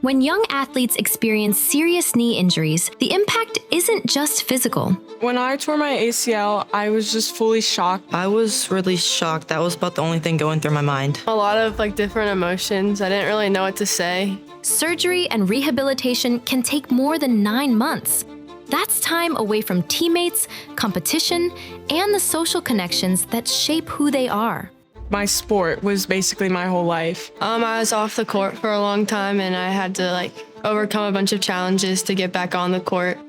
When young athletes experience serious knee injuries, the impact isn't just physical. When I tore my ACL, I was just fully shocked. I was really shocked. That was about the only thing going through my mind. A lot of different emotions. I didn't really know what to say. Surgery and rehabilitation can take more than 9 months. That's time away from teammates, competition, and the social connections that shape who they are. My sport was basically my whole life. I was off the court for a long time, and I had to overcome a bunch of challenges to get back on the court.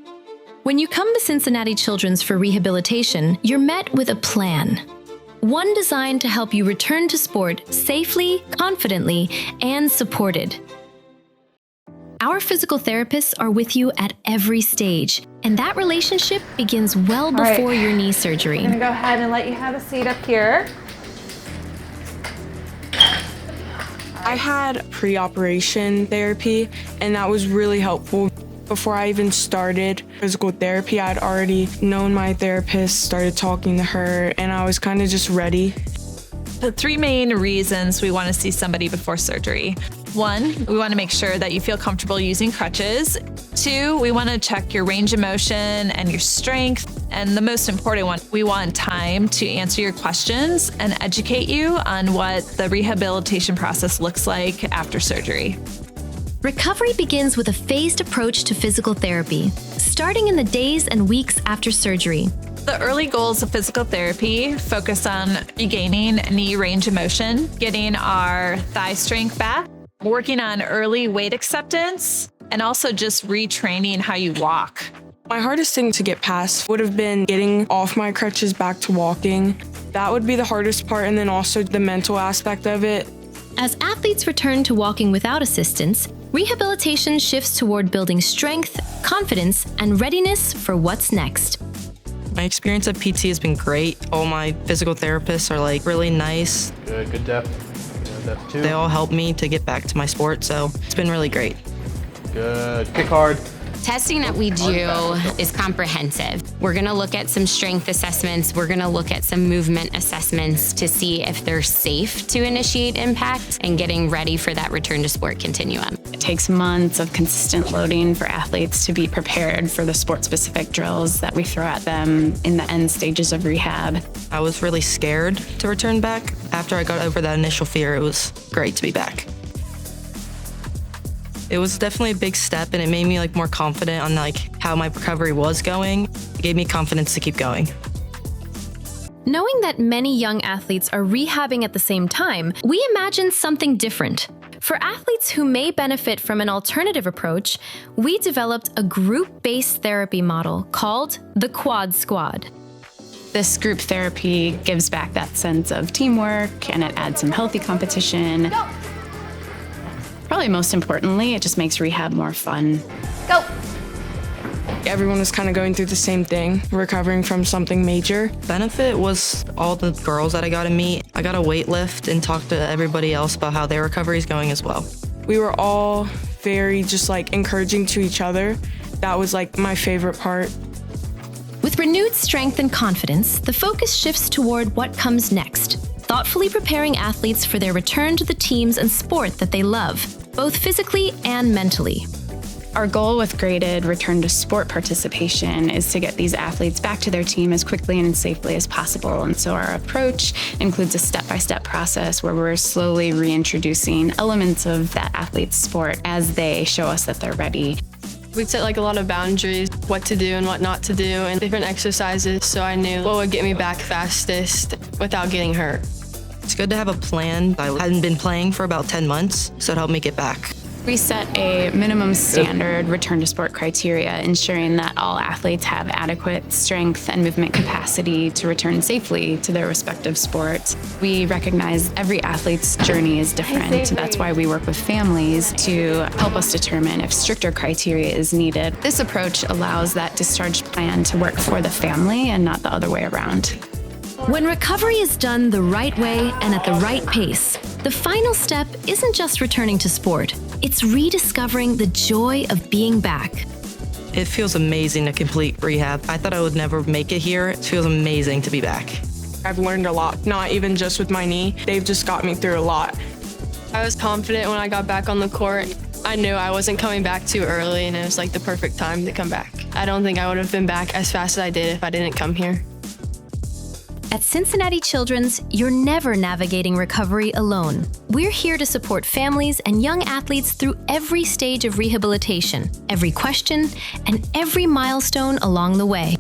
When you come to Cincinnati Children's for rehabilitation, you're met with a plan. One designed to help you return to sport safely, confidently, and supported. Our physical therapists are with you at every stage, and that relationship begins well before your knee surgery. I'm gonna go ahead and let you have a seat up here. I had pre-operation therapy, and that was really helpful. Before I even started physical therapy, I'd already known my therapist, started talking to her, and I was kind of just ready. The 3 main reasons we want to see somebody before surgery. 1, we want to make sure that you feel comfortable using crutches. 2, we want to check your range of motion and your strength. And the most important one, we want time to answer your questions and educate you on what the rehabilitation process looks like after surgery. Recovery begins with a phased approach to physical therapy, starting in the days and weeks after surgery. The early goals of physical therapy focus on regaining knee range of motion, getting our thigh strength back, working on early weight acceptance, and also just retraining how you walk. My hardest thing to get past would have been getting off my crutches back to walking. That would be the hardest part, and then also the mental aspect of it. As athletes return to walking without assistance, rehabilitation shifts toward building strength, confidence, and readiness for what's next. My experience at PT has been great. All my physical therapists are really nice. Good depth. Good depth too. They all help me to get back to my sport, so it's been really great. Good. Kick hard. Testing that we do is comprehensive. We're gonna look at some strength assessments. We're gonna look at some movement assessments to see if they're safe to initiate impact and getting ready for that return to sport continuum. It takes months of consistent loading for athletes to be prepared for the sport-specific drills that we throw at them in the end stages of rehab. I was really scared to return back. After I got over that initial fear, it was great to be back. It was definitely a big step, and it made me more confident on how my recovery was going. It gave me confidence to keep going. Knowing that many young athletes are rehabbing at the same time, we imagined something different. For athletes who may benefit from an alternative approach, we developed a group-based therapy model called the Quad Squad. This group therapy gives back that sense of teamwork, and it adds some healthy competition. Probably most importantly, it just makes rehab more fun. Go. Everyone was kind of going through the same thing, recovering from something major. Benefit was all the girls that I got to meet. I got to weight lift and talk to everybody else about how their recovery is going as well. We were all very just encouraging to each other. That was my favorite part. With renewed strength and confidence, the focus shifts toward what comes next, thoughtfully preparing athletes for their return to the teams and sport that they love, both physically and mentally. Our goal with graded return to sport participation is to get these athletes back to their team as quickly and safely as possible. And so our approach includes a step-by-step process where we're slowly reintroducing elements of that athlete's sport as they show us that they're ready. We'd set a lot of boundaries, what to do and what not to do, and different exercises, so I knew what would get me back fastest without getting hurt. It's good to have a plan. I hadn't been playing for about 10 months, so it helped me get back. We set a minimum standard return to sport criteria, ensuring that all athletes have adequate strength and movement capacity to return safely to their respective sports. We recognize every athlete's journey is different. That's why we work with families to help us determine if stricter criteria is needed. This approach allows that discharge plan to work for the family and not the other way around. When recovery is done the right way and at the right pace, the final step isn't just returning to sport. It's rediscovering the joy of being back. It feels amazing to complete rehab. I thought I would never make it here. It feels amazing to be back. I've learned a lot, not even just with my knee. They've just got me through a lot. I was confident when I got back on the court. I knew I wasn't coming back too early, and it was like the perfect time to come back. I don't think I would have been back as fast as I did if I didn't come here. At Cincinnati Children's, you're never navigating recovery alone. We're here to support families and young athletes through every stage of rehabilitation, every question, and every milestone along the way.